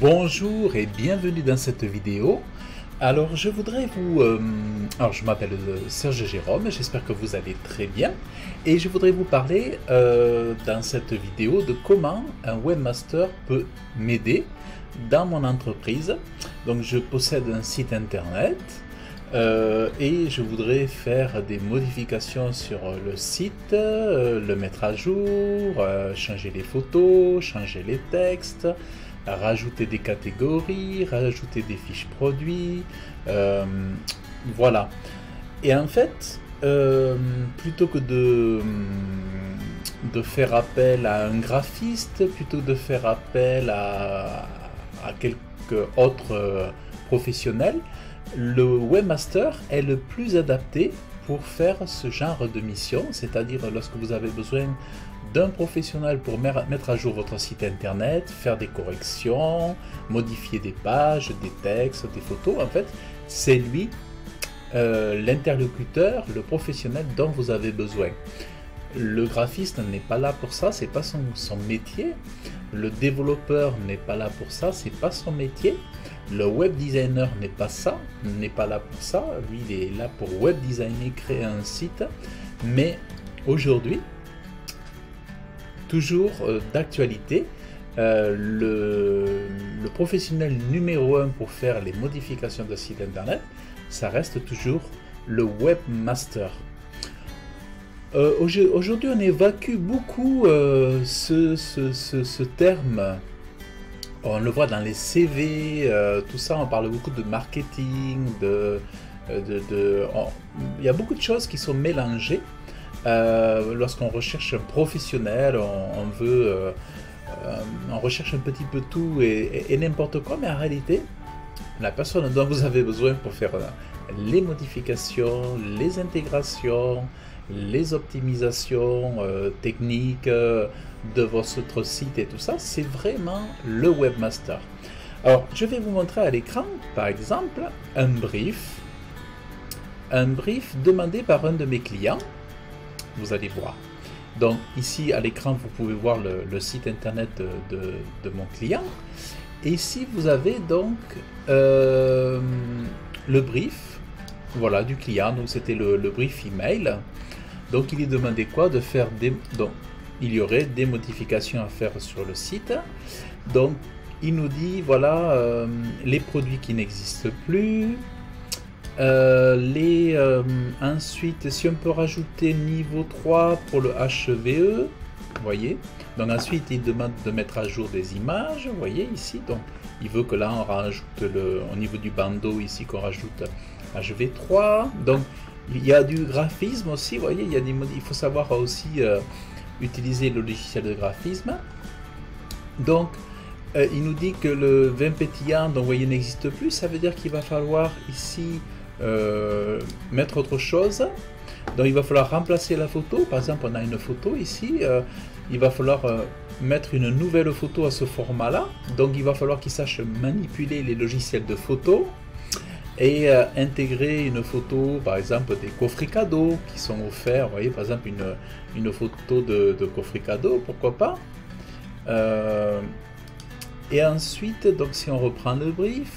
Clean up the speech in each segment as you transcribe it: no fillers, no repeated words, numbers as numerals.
Bonjour et bienvenue dans cette vidéo. Alors je voudrais je m'appelle Serge Jérôme, j'espère que vous allez très bien. Et je voudrais vous parler dans cette vidéo de comment un webmaster peut m'aider dans mon entreprise. Donc je possède un site internet et je voudrais faire des modifications sur le site, le mettre à jour, changer les photos, changer les textes, rajouter des catégories, rajouter des fiches produits, voilà. Et en fait, plutôt que de faire appel à un graphiste, plutôt que de faire appel à quelques autres professionnels, le webmaster est le plus adapté pour faire ce genre de mission, c'est-à-dire lorsque vous avez besoin d'un professionnel pour mettre à jour votre site internet, faire des corrections, modifier des pages, des textes, des photos. En fait, c'est lui l'interlocuteur, le professionnel dont vous avez besoin. Le graphiste n'est pas là pour ça, c'est pas son métier. Le développeur n'est pas là pour ça, c'est pas son métier. Le web designer n'est pas là pour ça. Lui, il est là pour web designer, créer un site. Mais aujourd'hui, toujours d'actualité, le professionnel numéro 1 pour faire les modifications de site internet, ça reste toujours le webmaster. Aujourd'hui, on évacue beaucoup ce terme. On le voit dans les CV, tout ça, on parle beaucoup de marketing, il y a beaucoup de choses qui sont mélangées. Lorsqu'on recherche un professionnel, on recherche un petit peu tout et n'importe quoi, mais en réalité, la personne dont vous avez besoin pour faire les modifications, les intégrations, les optimisations techniques de votre site et tout ça, c'est vraiment le webmaster. Alors, je vais vous montrer à l'écran, par exemple, un brief demandé par un de mes clients. Vous allez voir. Donc ici à l'écran, vous pouvez voir le site internet de mon client. Et ici, vous avez donc le brief, voilà, du client. Donc c'était le brief email. Donc il est demandé quoi? De faire donc il y aurait des modifications à faire sur le site. Donc il nous dit voilà les produits qui n'existent plus. Ensuite, si on peut rajouter niveau 3 pour le HVE, vous voyez. Donc ensuite, il demande de mettre à jour des images, vous voyez ici. Donc il veut que là on rajoute au niveau du bandeau ici qu'on rajoute HV3. Donc il y a du graphisme aussi, vous voyez. Il faut savoir aussi utiliser le logiciel de graphisme. Donc il nous dit que le vin pétillant, donc vous voyez, n'existe plus. Ça veut dire qu'il va falloir ici mettre autre chose. Donc il va falloir remplacer la photo. Par exemple, on a une photo ici, il va falloir mettre une nouvelle photo à ce format là. Donc il va falloir qu'il sache manipuler les logiciels de photo et intégrer une photo, par exemple des coffrets cadeaux qui sont offerts. Vous voyez, par exemple une photo de coffret cadeau, pourquoi pas. Et ensuite, donc si on reprend le brief,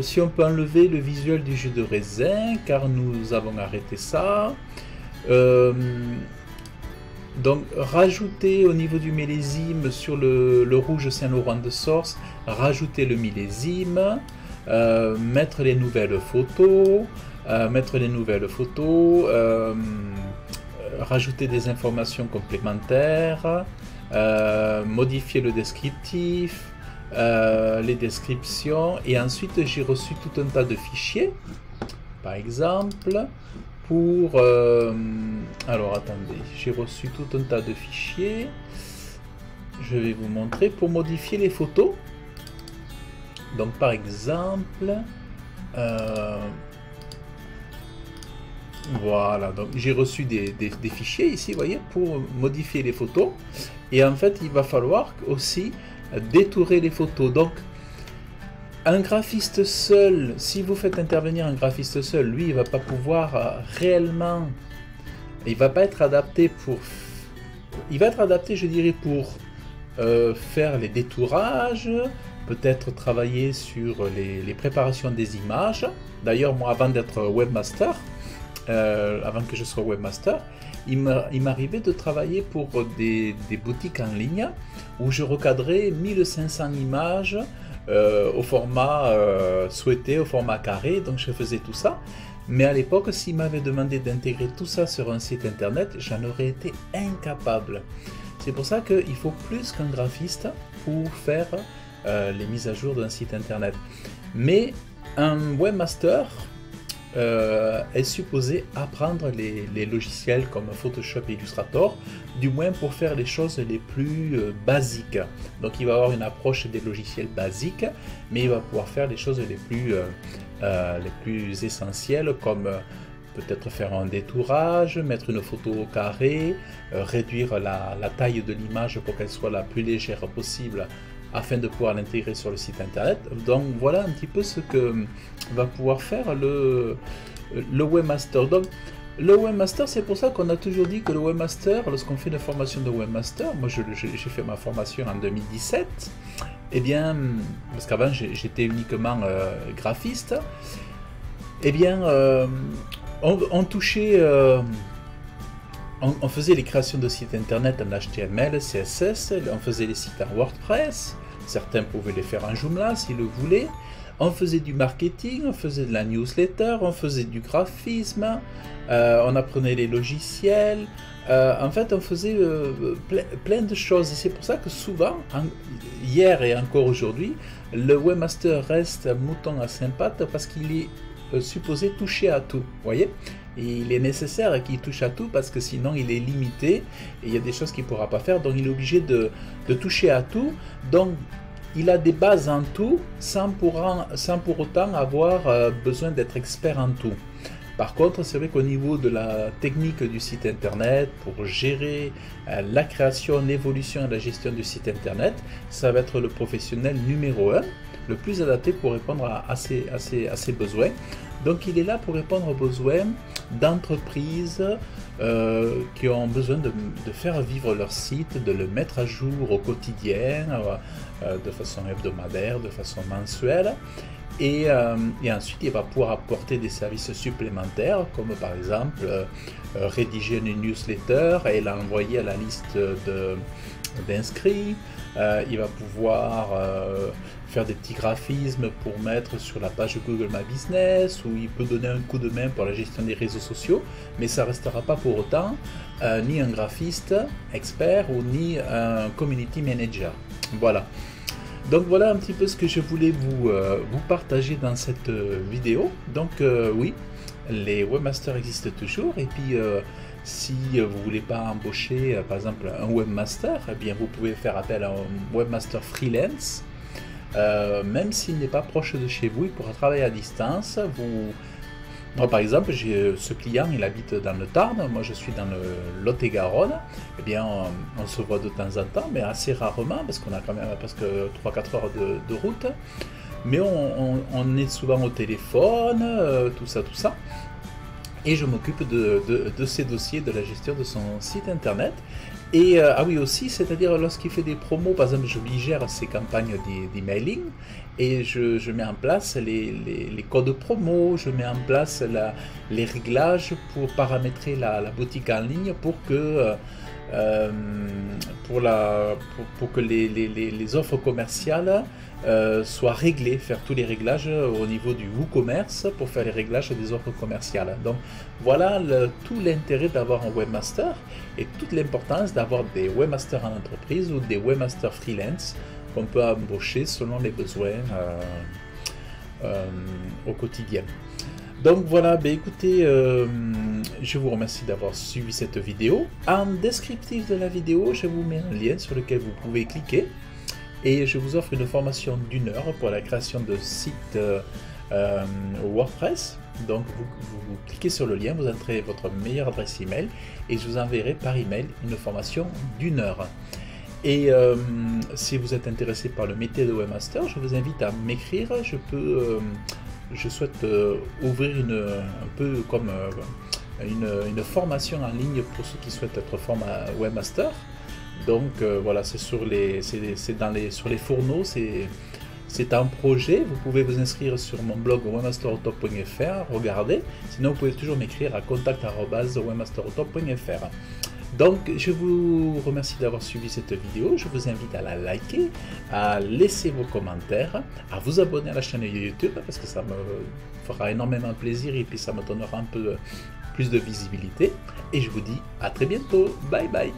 si on peut enlever le visuel du jus de raisin, car nous avons arrêté ça. Donc rajouter au niveau du millésime sur le rouge Saint-Laurent de Source, rajouter le millésime, mettre les nouvelles photos, rajouter des informations complémentaires, modifier le descriptif, les descriptions, et ensuite j'ai reçu tout un tas de fichiers, par exemple pour alors attendez, j'ai reçu tout un tas de fichiers, je vais vous montrer pour modifier les photos. Donc par exemple voilà, donc j'ai reçu des fichiers ici, vous voyez, pour modifier les photos. Et en fait, il va falloir aussi détourer les photos. Donc, un graphiste seul, si vous faites intervenir un graphiste seul, lui, il va pas pouvoir réellement, il va pas être adapté pour, il va être adapté, je dirais, pour faire les détourages, peut-être travailler sur les préparations des images. D'ailleurs, moi, avant d'être webmaster, avant que je sois webmaster, il m'arrivait de travailler pour des boutiques en ligne où je recadrais 1500 images au format souhaité, au format carré, donc je faisais tout ça. Mais à l'époque, s'il m'avait demandé d'intégrer tout ça sur un site internet, j'en aurais été incapable. C'est pour ça qu'il faut plus qu'un graphiste pour faire les mises à jour d'un site internet. Mais un webmaster est supposé apprendre les logiciels comme Photoshop et Illustrator, du moins pour faire les choses les plus basiques. Donc il va avoir une approche des logiciels basiques, mais il va pouvoir faire les choses les plus essentielles, comme peut-être faire un détourage, mettre une photo au carré, réduire la taille de l'image pour qu'elle soit la plus légère possible afin de pouvoir l'intégrer sur le site internet. Donc voilà un petit peu ce que va pouvoir faire le webmaster. Donc le webmaster, c'est pour ça qu'on a toujours dit que le webmaster, lorsqu'on fait une formation de webmaster, moi j'ai fait ma formation en 2017, et bien, parce qu'avant j'étais uniquement graphiste, et bien on touchait, on faisait les créations de sites internet en HTML, CSS, on faisait les sites en WordPress, certains pouvaient les faire en Joomla s'ils le voulaient, on faisait du marketing, on faisait de la newsletter, on faisait du graphisme, on apprenait les logiciels, en fait on faisait plein de choses, et c'est pour ça que souvent, hier et encore aujourd'hui, le webmaster reste un mouton à cinq pattes parce qu'il est supposé toucher à tout, voyez. Et il est nécessaire qu'il touche à tout parce que sinon il est limité et il y a des choses qu'il ne pourra pas faire, donc il est obligé de toucher à tout. Donc il a des bases en tout sans pour autant avoir besoin d'être expert en tout. Par contre, c'est vrai qu'au niveau de la technique du site internet, pour gérer la création, l'évolution et la gestion du site internet, ça va être le professionnel numéro 1, le plus adapté pour répondre à ses besoins. Donc il est là pour répondre aux besoins d'entreprises qui ont besoin de faire vivre leur site, de le mettre à jour au quotidien, de façon hebdomadaire, de façon mensuelle. Et ensuite il va pouvoir apporter des services supplémentaires, comme par exemple rédiger une newsletter et l'envoyer à la liste d'inscrits. Il va pouvoir faire des petits graphismes pour mettre sur la page Google My Business, ou il peut donner un coup de main pour la gestion des réseaux sociaux, mais ça ne restera pas pour autant ni un graphiste expert ou ni un community manager. Voilà. Donc voilà un petit peu ce que je voulais vous partager dans cette vidéo. Donc oui, les webmasters existent toujours, et puis si vous ne voulez pas embaucher par exemple un webmaster, eh bien vous pouvez faire appel à un webmaster freelance. Même s'il n'est pas proche de chez vous, il pourra travailler à distance. Moi par exemple, j'ai ce client, il habite dans le Tarn, moi je suis dans le Lot-et-Garonne. Eh bien on se voit de temps en temps, mais assez rarement, parce qu'on a quand même presque 3-4 heures de route. Mais on est souvent au téléphone, tout ça. Et je m'occupe de ses dossiers, de la gestion de son site internet. Et ah oui aussi, c'est-à-dire lorsqu'il fait des promos, par exemple je lui gère ses campagnes d'emailing, et je mets en place les codes promo, je mets en place les réglages pour paramétrer la boutique en ligne pour que les offres commerciales soient réglées, faire tous les réglages au niveau du WooCommerce pour faire les réglages des offres commerciales. Donc voilà tout l'intérêt d'avoir un webmaster et toute l'importance d'avoir des webmasters en entreprise ou des webmasters freelance qu'on peut embaucher selon les besoins au quotidien. Donc voilà, ben écoutez, je vous remercie d'avoir suivi cette vidéo. En descriptif de la vidéo, je vous mets un lien sur lequel vous pouvez cliquer, et je vous offre une formation d'1 heure pour la création de sites WordPress. Donc vous cliquez sur le lien, vous entrez votre meilleure adresse email et je vous enverrai par email une formation d'1 heure. Et si vous êtes intéressé par le métier de webmaster, je vous invite à m'écrire. Je souhaite ouvrir un peu comme une formation en ligne pour ceux qui souhaitent être webmaster. Donc voilà, c'est sur les fourneaux, c'est un projet. Vous pouvez vous inscrire sur mon blog webmasterauto.fr, regardez. Sinon, vous pouvez toujours m'écrire à contact@webmasterauto.fr. Donc, je vous remercie d'avoir suivi cette vidéo. Je vous invite à la liker, à laisser vos commentaires, à vous abonner à la chaîne YouTube parce que ça me fera énormément plaisir et puis ça me donnera un peu plus de visibilité. Et je vous dis à très bientôt. Bye bye.